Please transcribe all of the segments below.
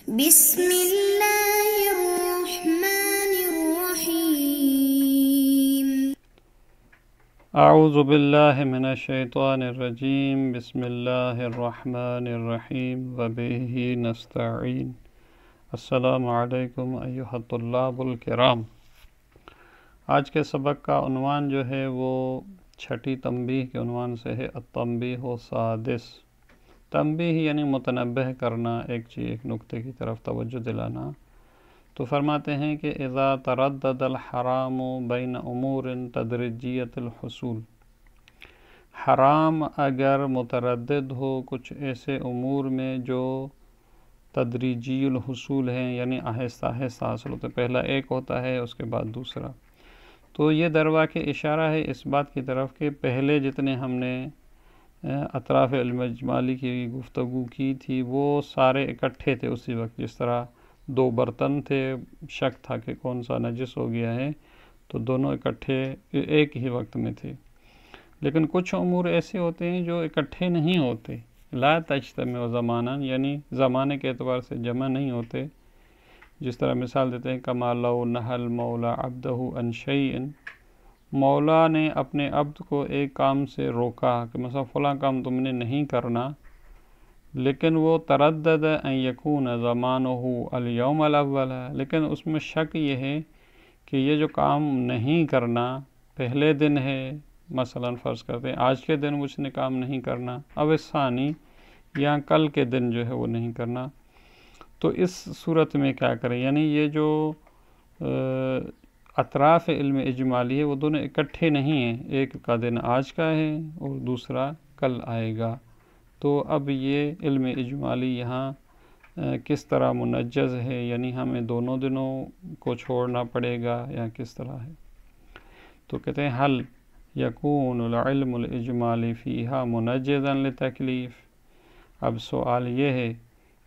بسم اللہ الرحمن الرحیم اعوذ باللہ من الشیطان الرجیم بسم اللہ الرحمن الرحیم وبہ نستعین السلام علیکم ایھا الطلاب الکرام۔ آج کے سبق کا عنوان جو ہے وہ چھٹی تنبیہ کے عنوان سے ہے التنبیہ السادس۔ تنبیہ یعنی متنبہ کرنا، ایک نقطے کی طرف توجہ دلانا۔ تو فرماتے ہیں کہ اذا تردد الحرام بین امور تدریجیۃ الحصول، حرام اگر متردد ہو کچھ ایسے امور میں جو تدریجی الحصول ہیں، یعنی آہستہ آہستہ حاصل ہوتے، پہلا ایک ہوتا ہے اس کے بعد دوسرا، تو یہ درواقع اشارہ ہے اس بات کی طرف کہ پہلے جتنے ہم نے اطراف علم اجمالی کی گفتگو کی تھی وہ سارے اکٹھے تھے اسی وقت، جس طرح دو برتن تھے، شک تھا کہ کون سا نجس ہو گیا ہے، تو دونوں اکٹھے ایک ہی وقت میں تھے۔ لیکن کچھ امور ایسے ہوتے ہیں جو اکٹھے نہیں ہوتے، لا تجتمع زماناً، یعنی زمانے کے اعتبار سے جمع نہیں ہوتے۔ جس طرح مثال دیتے ہیں کما لو نہى المولا عبدہ عن شیء، مولا نے اپنے عبد کو ایک کام سے روکا کہ مثلا فلاں کام تم نے نہیں کرنا، لیکن وہ تردد ان یکون زمانہ الیوم الاول، لیکن اس میں شک یہ ہے کہ یہ جو کام نہیں کرنا پہلے دن ہے، مثلا فرض کرتے ہیں آج کے دن اس نے کام نہیں کرنا، اب ثانی یا کل کے دن جو ہے وہ نہیں کرنا، تو اس صورت میں کیا کریں؟ یعنی یہ جو اطراف علم اجمالی ہے وہ دونوں اکٹھے نہیں ہیں، ایک کا دن آج کا ہے اور دوسرا کل آئے گا، تو اب یہ علم اجمالی یہاں کس طرح منجز ہے، یعنی ہمیں دونوں دنوں کو چھوڑنا پڑے گا یا کس طرح ہے؟ تو کہتے ہیں حل یکون العلم الاجمالی فیہا منجزا لتکلیف۔ اب سوال یہ ہے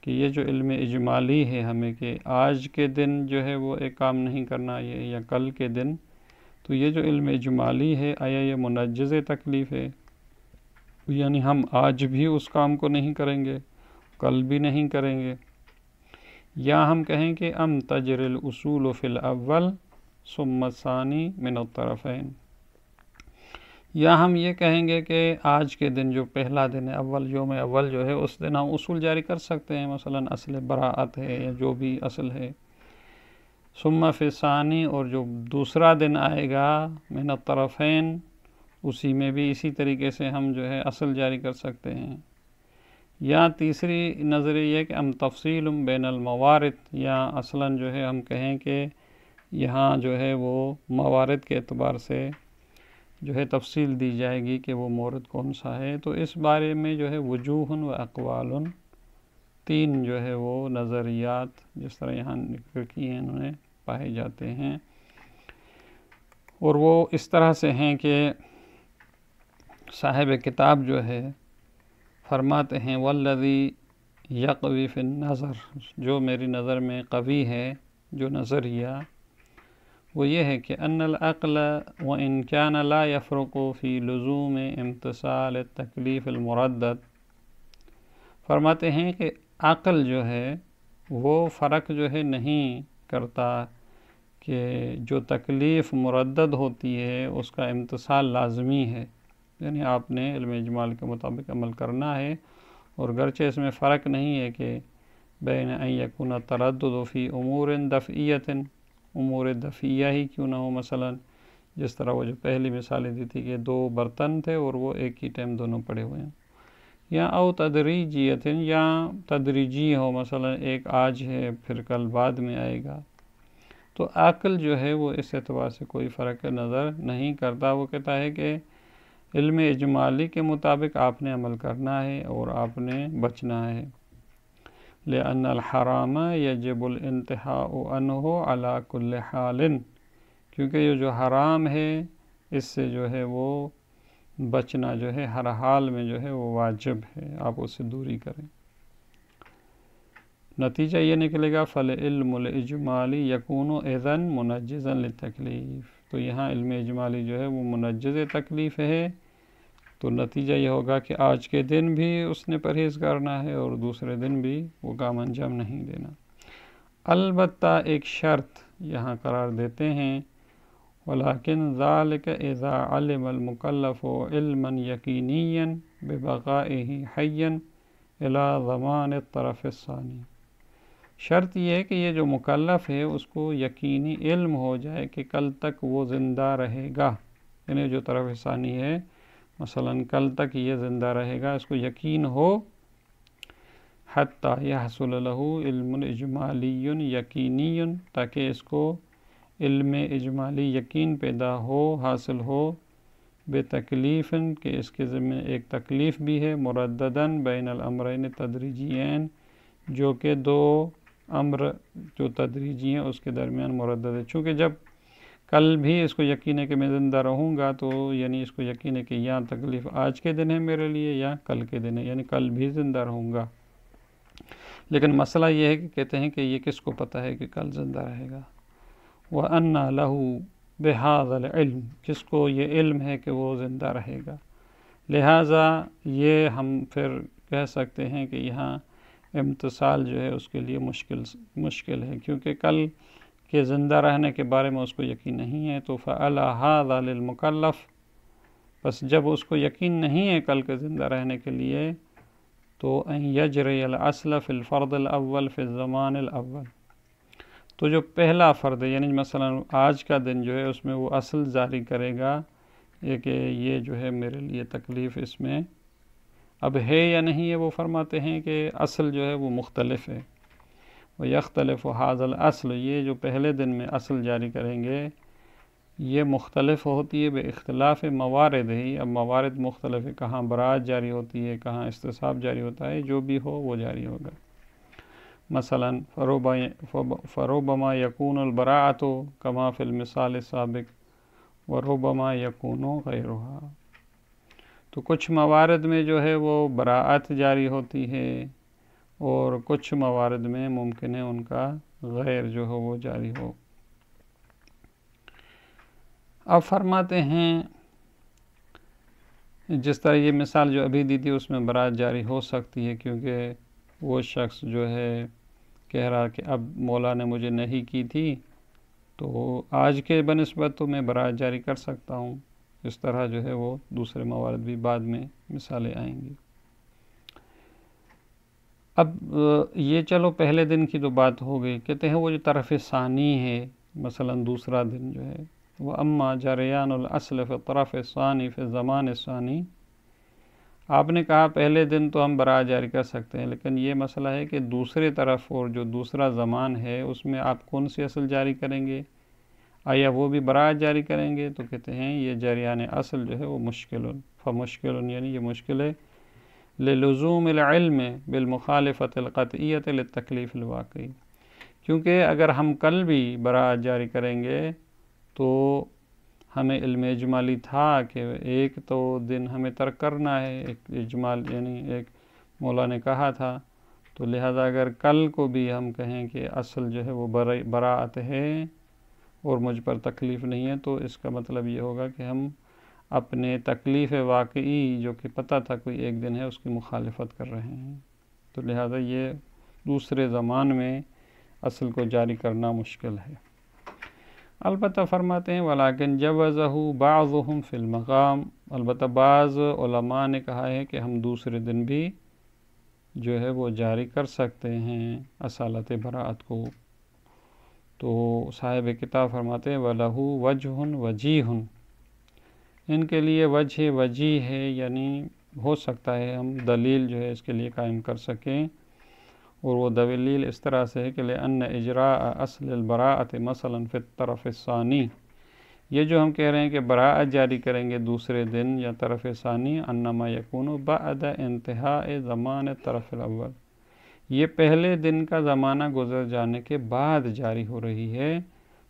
کہ یہ جو علم اجمالی ہے ہمیں کہ آج کے دن جو ہے وہ ایک کام نہیں کرنا یہ یا کل کے دن، تو یہ جو علم اجمالی ہے آیا یہ منجز تکلیف ہے؟ یعنی ہم آج بھی اس کام کو نہیں کریں گے، کل بھی نہیں کریں گے، یا ہم کہیں کہ ام تجر الاصول فی الاول ثم الثانی من الطرفین، یا ہم یہ کہیں گے کہ آج کے دن جو پہلا دن ہے اول، یوم اول جو ہے، اس دن ہم اصول جاری کر سکتے ہیں، مثلا اصل براءت ہے یا جو بھی اصل ہے، ثم فی الثانی، اور جو دوسرا دن آئے گا من الطرفین، اسی میں بھی اسی طریقے سے ہم جو ہے اصل جاری کر سکتے ہیں، یا تیسری نظریہ یہ کہ ہم تفصیل بین الموارد، یا اصلاً جو ہے ہم کہیں کہ یہاں جو ہے وہ موارد کے اعتبار سے جو ہے تفصیل دی جائے گی کہ وہ مورد کون سا ہے۔ تو اس بارے میں جو ہے وجوہ و اقوال، تین جو ہے وہ نظریات جس طرح یہاں ذکر کیے ہیں انہوں نے پائے جاتے ہیں، اور وہ اس طرح سے ہیں کہ صاحب کتاب جو ہے فرماتے ہیں والذی یقوی فی النظر، جو میری نظر میں قوی ہے جو نظریہ وہ یہ ہے کہ ان العقل وان کان لا یفرق فی لزوم امتثال التکلیف المردد، فرماتے ہیں کہ عقل جو ہے وہ فرق جو ہے نہیں کرتا کہ جو تکلیف مردد ہوتی ہے اس کا امتثال لازمی ہے، یعنی آپ نے علم اجمال کے مطابق عمل کرنا ہے، اور گرچہ اس میں فرق نہیں ہے کہ بین ان یکون تردد فی امور دفعیۃ، امور دفعیہ ہی کیوں نہ ہو، مثلا جس طرح وہ جو پہلی مثالیں دی تھی کہ دو برتن تھے اور وہ ایک ہی ٹائم دونوں پڑے ہوئے ہیں، یا او تدریجیۃ، یا تدریجی ہو، مثلا ایک آج ہے پھر کل بعد میں آئے گا، تو عقل جو ہے وہ اس اعتبار سے کوئی فرق نظر نہیں کرتا، وہ کہتا ہے کہ علم اجمالی کے مطابق آپ نے عمل کرنا ہے اور آپ نے بچنا ہے، لأن الحرام یجب الانتہاء عنہ علی کل حال، کیونکہ یہ جو حرام ہے اس سے جو ہے وہ بچنا جو ہے ہر حال میں جو ہے وہ واجب ہے، آپ اس سے دوری کریں۔ نتیجہ یہ نکلے گا فالعلم الاجمالی یکون اذن منجزا للتکلیف، تو یہاں علم اجمالی جو ہے وہ منجز تکلیف ہے، تو نتیجہ یہ ہوگا کہ آج کے دن بھی اس نے پرہیز کرنا ہے اور دوسرے دن بھی وہ کام انجام نہیں دینا۔ البتہ ایک شرط یہاں قرار دیتے ہیں، ولیکن ذالک اذا علم المکلف علما یقینیا ببقائہ حیا الی ضمان الطرف الثانی۔ شرط یہ ہے کہ یہ جو مکلف ہے اس کو یقینی علم ہو جائے کہ کل تک وہ زندہ رہے گا، یعنی جو طرف ثانی ہے مثلا کل تک یہ زندہ رہے گا، اس کو یقین ہو، حتی یحصل له علم اجمالی یقینی، تاکہ اس کو علم اجمالی یقین پیدا ہو، حاصل ہو، بتکلیف کہ اس کے ذمہ ایک تکلیف بھی ہے، مرددن بین الامرین تدریجیین، جو کہ دو امر جو تدریجی ہیں اس کے درمیان مردد ہے۔ چونکہ جب کل بھی اس کو یقین ہے کہ میں زندہ رہوں گا، تو یعنی اس کو یقین ہے کہ یا تکلیف آج کے دن ہے میرے لیے یا کل کے دن ہے، یعنی کل بھی زندہ رہوں گا۔ لیکن مسئلہ یہ ہے کہ کہتے ہیں کہ یہ کس کو پتہ ہے کہ کل زندہ رہے گا؟ وَأَنَّ لَهُ بِهَذَا الْعِلْمِ، جس کو یہ علم ہے کہ وہ زندہ رہے گا، لہٰذا یہ ہم پھر کہہ سکتے ہیں کہ یہاں امتصال جو ہے اس کے لیے مشکل ہے، کیونکہ کل کے زندہ رہنے کے بارے میں اس کو یقین نہیں ہے، تو فَعَلَى هَذَا لِلْمُكَلَّفِ، بس جب اس کو یقین نہیں ہے کل کے زندہ رہنے کے لیے، تو ان یجری الاصل فی الفرض الاول فی الزمان الاول، تو جو پہلا فرض ہے، یعنی مثلا آج کا دن جو ہے اس میں وہ اصل جاری کرے گا یہ کہ یہ جو ہے میرے لیے تکلیف اس میں اب ہے یا نہیں ہے۔ وہ فرماتے ہیں کہ اصل جو ہے وہ مختلف ہے، وَيَخْتَلِفُ هَذَا الْأَصْلُ، یہ جو پہلے دن میں اصل جاری کریں گے یہ مختلف ہوتی ہے باختلاف موارد ہی، اب موارد مختلف ہے، کہاں برات جاری ہوتی ہے، کہاں استصحاب جاری ہوتا ہے، جو بھی ہو وہ جاری ہوگا۔ مثلا فَرُبَّمَا يَكُونُ الْبَرَاءَةُ كَمَا فِي الْمِثَالِ السَّابِقِ وَرُبَّمَا يَكُونُ غَيْرُهَا، تو کچھ موارد میں جو ہے وہ براءت جاری ہوتی ہے، اور کچھ موارد میں ممکن ہے ان کا غیر جو ہو وہ جاری ہو۔ اب فرماتے ہیں جس طرح یہ مثال جو ابھی دی تھی اس میں برات جاری ہو سکتی ہے، کیونکہ وہ شخص جو ہے کہہ رہا کہ اب مولا نے مجھے نہیں کی تھی تو آج کے بنسبت تو میں برات جاری کر سکتا ہوں، اس طرح جو ہے وہ دوسرے موارد بھی بعد میں مثالیں آئیں گی۔ اب یہ چلو پہلے دن کی تو بات ہو گئی، کہتے ہیں وہ جو طرف ثانی ہے مثلا دوسرا دن جو ہے، وَأَمَّا جَرَيَانُ الْأَصْلِ فِي الطَّرَفِ الثَّانِي فِي الزَّمَانِ الثَّانِي، آپ نے کہا پہلے دن تو ہم برات جاری کر سکتے ہیں، لیکن یہ مسئلہ ہے کہ دوسرے طرف اور جو دوسرا زمان ہے اس میں آپ کون سی اصل جاری کریں گے؟ آیا وہ بھی برات جاری کریں گے؟ تو کہتے ہیں یہ جریان اصل جو ہے وہ فمشکل، یعنی یہ مشکل ہے، للزوم العلم بالمخالفت القطعیت للتکلیف الواقعی، کیونکہ اگر ہم کل بھی برات جاری کریں گے تو ہمیں علم اجمالی تھا کہ ایک تو دن ہمیں ترک کرنا ہے، ایک اجمال یعنی ایک مولا نے کہا تھا، تو لہذا اگر کل کو بھی ہم کہیں کہ اصل جو ہے وہ براعت ہے اور مجھ پر تکلیف نہیں ہے، تو اس کا مطلب یہ ہوگا کہ ہم اپنے تکلیف واقعی جو کہ پتہ تھا کوئی ایک دن ہے اس کی مخالفت کر رہے ہیں، تو لہذا یہ دوسرے زمان میں اصل کو جاری کرنا مشکل ہے۔ البتہ فرماتے ہیں وَلَكِنْ جَوَزَهُ بَعْضُهُمْ فِي الْمَقَامِ، البتہ بعض علماء نے کہا ہے کہ ہم دوسرے دن بھی جو ہے وہ جاری کر سکتے ہیں اصالت براعت کو۔ تو صاحب کتاب فرماتے ہیں وَلَهُ وَجْهٌ وَجِيهٌ، ان کے لیے وجہ وجیح ہے، یعنی ہو سکتا ہے ہم دلیل جو ہے اس کے لیے قائم کر سکیں، اور وہ دلیل اس طرح سے ہے کہ لأن اجراء اصل البراءت مثلا فی الطرف الثانی، یہ جو ہم کہہ رہے ہیں کہ براءت جاری کریں گے دوسرے دن یا طرف ثانی، انما یکون بعد انتہاء زمان الطرف الاول، یہ پہلے دن کا زمانہ گزر جانے کے بعد جاری ہو رہی ہے،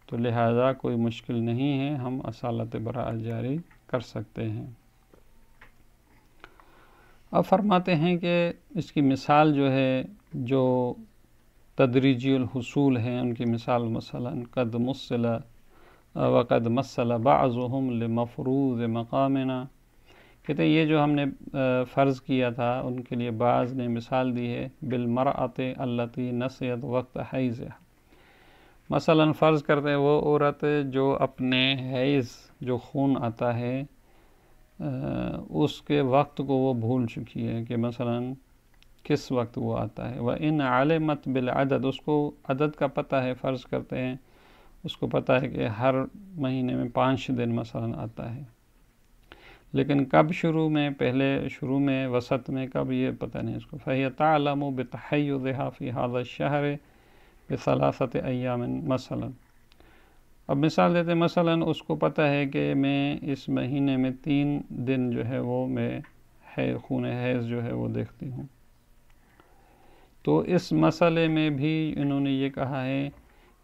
تو لہذا کوئی مشکل نہیں ہے، ہم اصالت براءت جاری کر سکتے ہیں۔ اب فرماتے ہیں کہ اس کی مثال جو ہے جو تدریجی الحصول ہیں ان کی مثال مثلا قد مثل وقد مثل بعضهم لمفروض مقامنا، کہتے ہیں یہ جو ہم نے فرض کیا تھا ان کے لیے بعض نے مثال دی ہے بالمرأة التي نسیت وقت حیضها، مثلا فرض کرتے ہیں وہ عورت جو اپنے حیض جو خون آتا ہے اس کے وقت کو وہ بھول چکی ہے کہ مثلا کس وقت وہ آتا ہے، وَإِنْ عَلِمَتْ بِالْعَدَدِ، اس کو عدد کا پتہ ہے، فرض کرتے ہیں اس کو پتہ ہے کہ ہر مہینے میں 5 دن مثلا آتا ہے، لیکن کب شروع میں، پہلے شروع میں، وسط میں، کب یہ پتہ نہیں اس کو، فَهِيَ تَعْلَمُ بِتَحَيُّضِهَا فِي هَذَا الشَّهْرِ بِثَلَاثَةِ أَيَّامٍ مثلا۔ اب مثال دیتے ہیں، مثلا اس کو پتہ ہے کہ میں اس مہینے میں 3 دن جو ہے وہ میں خون حیض جو ہے وہ دیکھتی ہوں، تو اس مسئلے میں بھی انہوں نے یہ کہا ہے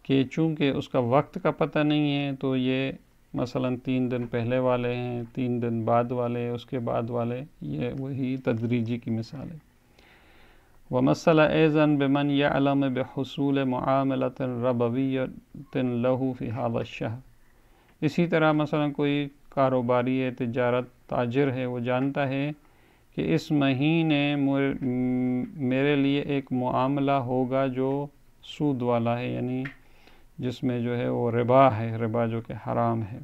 کہ چونکہ اس کا وقت کا پتہ نہیں ہے تو یہ مثلا 3 دن پہلے والے ہیں، 3 دن بعد والے، اس کے بعد والے، یہ وہی تدریجی کی مثال ہے۔ ومثل أيضا بمن يعلم بحصول معاملة ربوية له في هذا الشهر، اسی طرح مثلا کوئی کاروباری ہے، تجارت، تاجر ہے، وہ جانتا ہے کہ اس مہینے میرے لیے ایک معاملہ ہوگا جو سود والا ہے، یعنی جس میں جو ہے وہ ربا ہے، ربا جو کہ حرام ہے،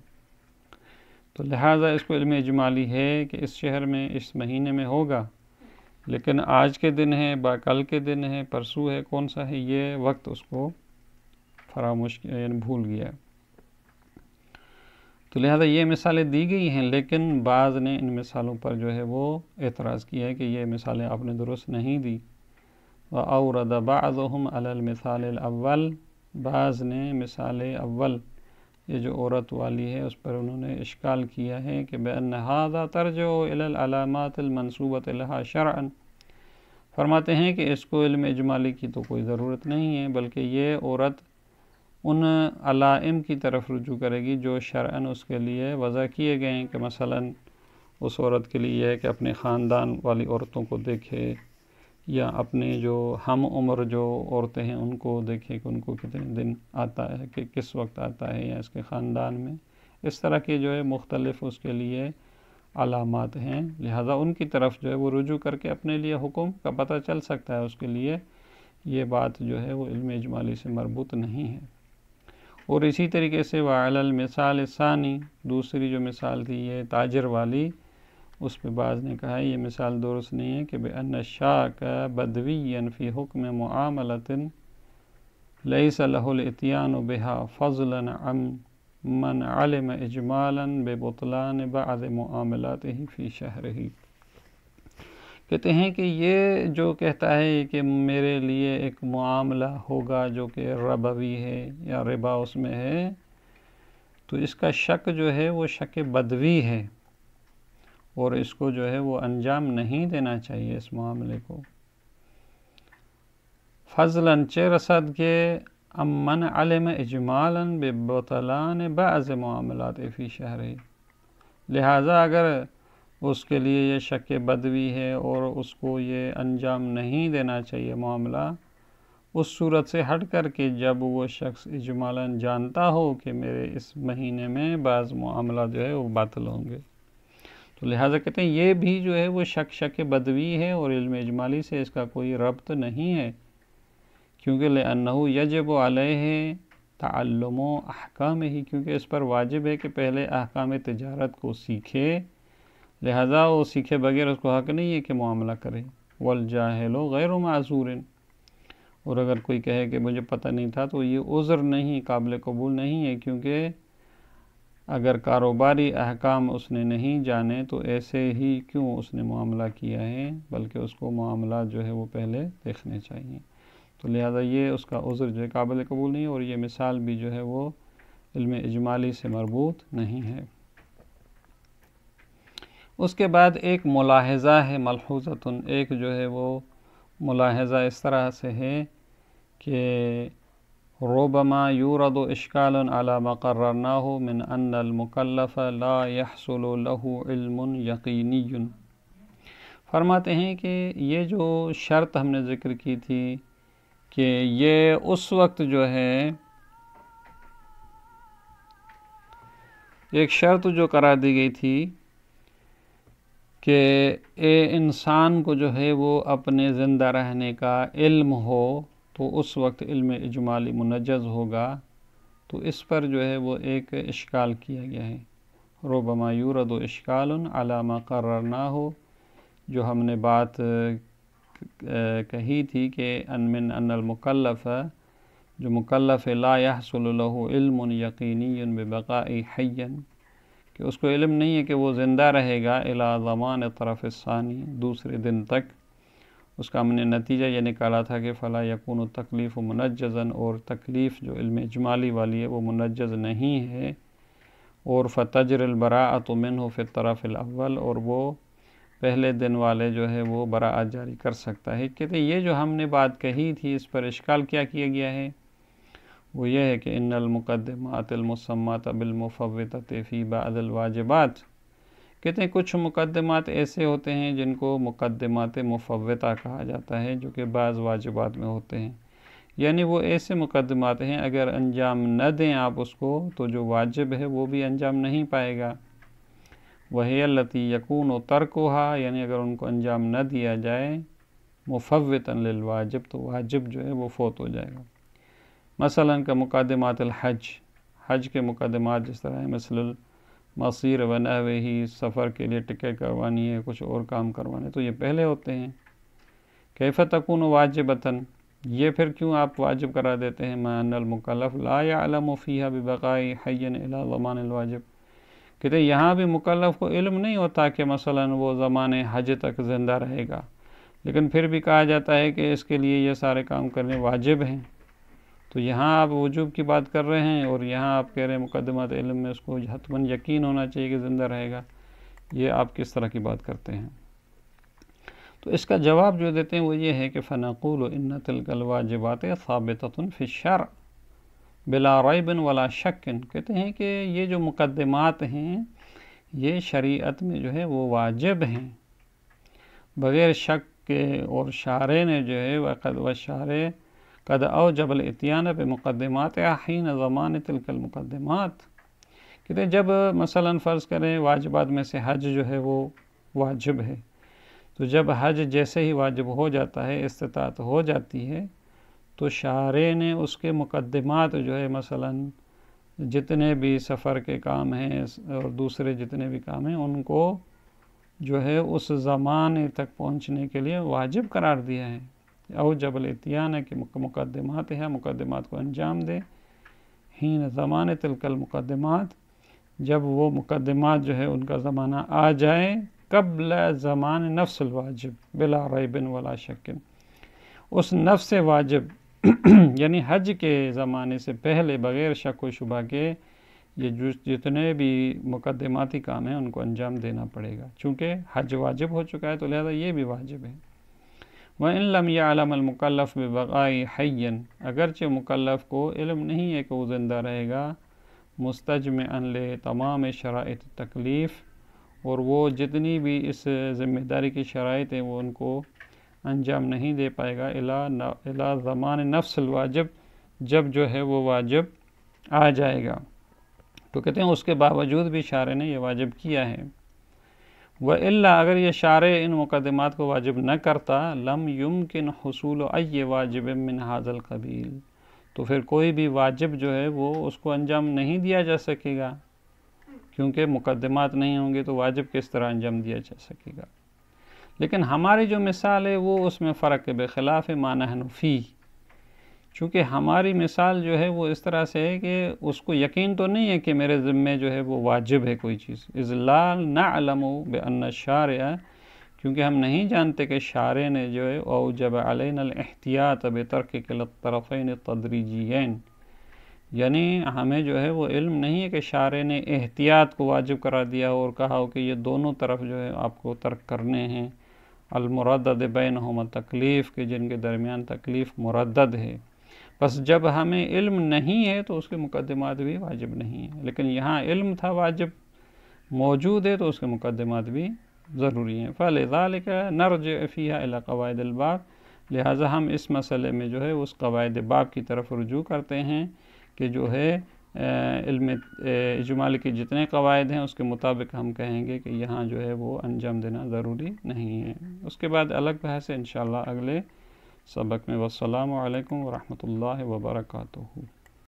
تو لہٰذا اس کو علم اجمالی ہے کہ اس شہر میں اس مہینے میں ہوگا، لیکن آج کے دن ہے، کل کے دن ہے، پرسوں ہے، کون سا ہے، یہ وقت اس کو فراموش کیا، یعنی بھول گیا۔ تو لہذا یہ مثالیں دی گئی ہیں، لیکن بعض نے ان مثالوں پر جو ہے وہ اعتراض کیا ہے کہ یہ مثالیں آپ نے درست نہیں دی۔ وَأَوْرَدَ بَعْضُهُمْ عَلَى الْمِثَالِ الْأَوَّلِ، بعض نے مثال اول یہ جو عورت والی ہے اس پر انہوں نے اشکال کیا ہے کہ بأن هذا ترجع إلى العلامات المنسوبة لها شرعا، فرماتے ہیں کہ اس کو علم اجمالی کی تو کوئی ضرورت نہیں ہے، بلکہ یہ عورت ان علائم کی طرف رجوع کرے گی جو شرعاً اس کے لیے وضع کیے گئے ہیں، کہ مثلا اس عورت کے لیے ہے کہ اپنے خاندان والی عورتوں کو دیکھے، یا اپنے جو ہم عمر جو عورتیں ہیں ان کو دیکھے کہ ان کو کتنے دن آتا ہے، کہ کس وقت آتا ہے، یا اس کے خاندان میں، اس طرح کے جو ہے مختلف اس کے لیے علامات ہیں، لہذا ان کی طرف جو ہے وہ رجوع کر کے اپنے لیے حکم کا پتہ چل سکتا ہے، اس کے لیے یہ بات جو ہے وہ علم اجمالی سے مربوط نہیں ہے۔ اور اسی طریقے سے وعلی المثال الثانی، دوسری جو مثال تھی یہ تاجر والی، اس پہ بعض نے کہا یہ مثال درست نہیں ہے کہ بأن الشاک بدویا فی حکم معاملۃ لیس له الاتیان بها فضلا عن من علم اجمالا ببطلان بعض معاملاته فی شہرہ، کہتے ہیں کہ یہ جو کہتا ہے کہ میرے لیے ایک معاملہ ہوگا جو کہ ربوی ہے یا ربا اس میں ہے، تو اس کا شک جو ہے وہ شک بدوی ہے، اور اس کو جو ہے وہ انجام نہیں دینا چاہیے اس معاملے کو، فضلاً چہ رسد کے امن علم اجمالاً ببطلان بعض معاملات فی شہرہ، لہٰذا اگر اس کے لیے یہ شک بدوی ہے اور اس کو یہ انجام نہیں دینا چاہیے معاملہ، اس صورت سے ہٹ کر کے جب وہ شخص اجمالاً جانتا ہو کہ میرے اس مہینے میں بعض معاملات جو ہے وہ باطل ہوں گے، تو لہٰذا کہتے ہیں یہ بھی جو ہے وہ شک بدوی ہے، اور علم اجمالی سے اس کا کوئی ربط نہیں ہے، کیونکہ لأنہ یجب علیہ تعلم احکام ہی، کیونکہ اس پر واجب ہے کہ پہلے احکام تجارت کو سیکھے، لہذا وہ سیکھے بغیر اس کو حق نہیں ہے کہ معاملہ کرے، والجاہل غیر معذور، اور اگر کوئی کہے کہ مجھے پتہ نہیں تھا تو یہ عذر نہیں، قابل قبول نہیں ہے، کیونکہ اگر کاروباری احکام اس نے نہیں جانے تو ایسے ہی کیوں اس نے معاملہ کیا ہے، بلکہ اس کو معاملات جو ہے وہ پہلے دیکھنے چاہیے، تو لہذا یہ اس کا عذر جو ہے قابل قبول نہیں، اور یہ مثال بھی جو ہے وہ علم اجمالی سے مربوط نہیں ہے۔ اس کے بعد ایک ملاحظہ ہے ملحوظۃ، ایک جو ہے وہ ملاحظہ اس طرح سے ہے کہ ربما یورد اشکال علی ما قررناہ من ان المکلف لا یحصل له علم یقینی، فرماتے ہیں کہ یہ جو شرط ہم نے ذکر کی تھی کہ یہ اس وقت جو ہے ایک شرط جو قرار دی گئی تھی کہ انسان کو جو ہے وہ اپنے زندہ رہنے کا علم ہو، تو اس وقت علم اجمالی منجز ہوگا، تو اس پر جو ہے وہ ایک اشکال کیا گیا ہے. ربما یورد اشکال علی ما قررناہ، جو ہم نے بات کہی تھی کہ ان المکلف، جو مکلف لا یحصل له علم یقینی ببقاء حیا، کہ اس کو علم نہیں ہے کہ وہ زندہ رہے گا الی ضمان طرف الثانی، دوسرے دن تک. اس کا ہم نے نتیجہ یہ نکالا تھا کہ فلا یکون التکلیف منجزا، اور تکلیف جو علم اجمالی والی ہے وہ منجز نہیں ہے. اور فتجر البراءۃ منہ فی الطرف الاول، اور وہ پہلے دن والے جو ہے وہ براءت جاری کر سکتا ہے. کہتے ہیں یہ جو ہم نے بات کہی تھی اس پر اشکال کیا کیا گیا ہے، وہ یہ ہے کہ ان المقدمات المسمات بالمفوتۃ فی بعض الواجبات. کہتے ہیں کچھ مقدمات ایسے ہوتے ہیں جن کو مقدمات مفوتہ کہا جاتا ہے، جو کہ بعض واجبات میں ہوتے ہیں. یعنی وہ ایسے مقدمات ہیں اگر انجام نہ دیں آپ اس کو تو جو واجب ہے وہ بھی انجام نہیں پائے گا. وہی التی یکون ترکھا، یعنی اگر ان کو انجام نہ دیا جائے مفوتا للواجب تو واجب جو ہے وہ فوت ہو جائے گا. مثلا کا مقدمات الحج، حج کے مقدمات جس طرح ہے، مثل المصیر و نحوہ، سفر کے لیے ٹکٹ کروانی ہے، کچھ اور کام کروانے، تو یہ پہلے ہوتے ہیں. کیف تکون واجبتاً، یہ پھر کیوں آپ واجب کرا دیتے ہیں. مع ان المکلف لا یعلم فیہا ببقاء حی الی ضمان الواجب. کہتے ہیں یہاں بھی مکلف کو علم نہیں ہوتا کہ مثلا وہ زمان حج تک زندہ رہے گا، لیکن پھر بھی کہا جاتا ہے کہ اس کے لیے یہ سارے کام کرنے واجب ہیں. تو یہاں آپ وجوب کی بات کر رہے ہیں اور یہاں آپ کہہ رہے ہیں مقدمات علم میں اس کو حتماً یقین ہونا چاہیے کہ زندہ رہے گا. یہ آپ کس طرح کی بات کرتے ہیں؟ تو اس کا جواب جو دیتے ہیں وہ یہ ہے کہ فنقول ان تلک الواجبات ثابتۃ فی الشرع بلا ریب ولا شک. کہتے ہیں کہ یہ جو مقدمات ہیں یہ شریعت میں جو ہے وہ واجب ہیں بغیر شک کے، اور شارع نے جو ہے والشارع قد اوجب الاتیان بمقدمات حین ضمان تلک المقدمات. کہتے ہیں جب مثلا فرض کریں واجبات میں سے حج جو ہے وہ واجب ہے، تو جب حج جیسے ہی واجب ہو جاتا ہے، استطاعت ہو جاتی ہے، تو شارع نے اس کے مقدمات جو ہے مثلا جتنے بھی سفر کے کام ہیں اور دوسرے جتنے بھی کام ہیں ان کو جو ہے اس زمانے تک پہنچنے کے لیے واجب قرار دیا ہے. اوجب الاتیان ہے کہ مقدمات ہے، مقدمات کو انجام دے. حین زمان تلک المقدمات، جب وہ مقدمات جو ہے ان کا زمانہ آ جائے، قبل زمان نفس الواجب بلا ریب ولا شک، اس نفس واجب یعنی حج کے زمانے سے پہلے بغیر شک و شبہ کے یہ جتنے بھی مقدماتی کام ہیں ان کو انجام دینا پڑے گا. چونکہ حج واجب ہو چکا ہے تو لہذا یہ بھی واجب ہے. وَإِن لَمْ يَعْلَمَ الْمُكَلَّفُ بِبَقَاءِ حَيٍّ، اگرچہ مکلف کو علم نہیں ہے کہ وہ زندہ رہے گا، مستجمعاً لتمام شرائط تکلیف، اور وہ جتنی بھی اس ذمہ داری کی شرائط ہیں وہ ان کو انجام نہیں دے پائے گا الی زمان نفس الواجب، جب جو ہے وہ واجب آ جائے گا. تو کہتے ہیں اس کے باوجود بھی شارع نے یہ واجب کیا ہے. وَإِلَّا، اگر یہ شارع ان مقدمات کو واجب نہ کرتا، لم يمکن حصول ای واجب من ھذا القبیل، تو پھر کوئی بھی واجب جو ہے وہ اس کو انجام نہیں دیا جا سکے گا، کیونکہ مقدمات نہیں ہوں گے تو واجب کس طرح انجام دیا جا سکے گا. لیکن ہماری جو مثال ہے وہ اس میں فرق ہے، بخلاف ما نحن فیہ. چونکہ ہماری مثال جو ہے وہ اس طرح سے ہے کہ اس کو یقین تو نہیں ہے کہ میرے ذمے جو ہے وہ واجب ہے کوئی چیز. اذ لا نعلم بان الشارع، کیونکہ ہم نہیں جانتے کہ شارع نے جو ہے اوجب علینا الاحتیاط بترک کلا الطرفین التدریجیین، یعنی ہمیں جو ہے وہ علم نہیں ہے کہ شارع نے احتیاط کو واجب کرا دیا اور کہا ہو کہ یہ دونوں طرف جو ہے آپ کو ترک کرنے ہیں. المردد بینہما تکلیف، کے جن کے درمیان تکلیف مردد ہے. بس جب ہمیں علم نہیں ہے تو اس کے مقدمات بھی واجب نہیں ہیں، لیکن یہاں علم تھا واجب موجود ہے تو اس کے مقدمات بھی ضروری ہیں. فَلِذَلِكَ نَرْجِعُ فِيهَا إِلَى قَوَائِدِ الْبَابِ، لہٰذا ہم اس مسئلے میں جو ہے اس قواعد باب کی طرف رجوع کرتے ہیں کہ جو ہے علم اجمالی کے جتنے قواعد ہیں اس کے مطابق ہم کہیں گے کہ یہاں جو ہے وہ انجام دینا ضروری نہیں ہے. اس کے بعد الگ بحث ہے انشاءاللہ اگلے سبق میں. والسلام علیکم ورحمۃ اللہ وبرکاتہ.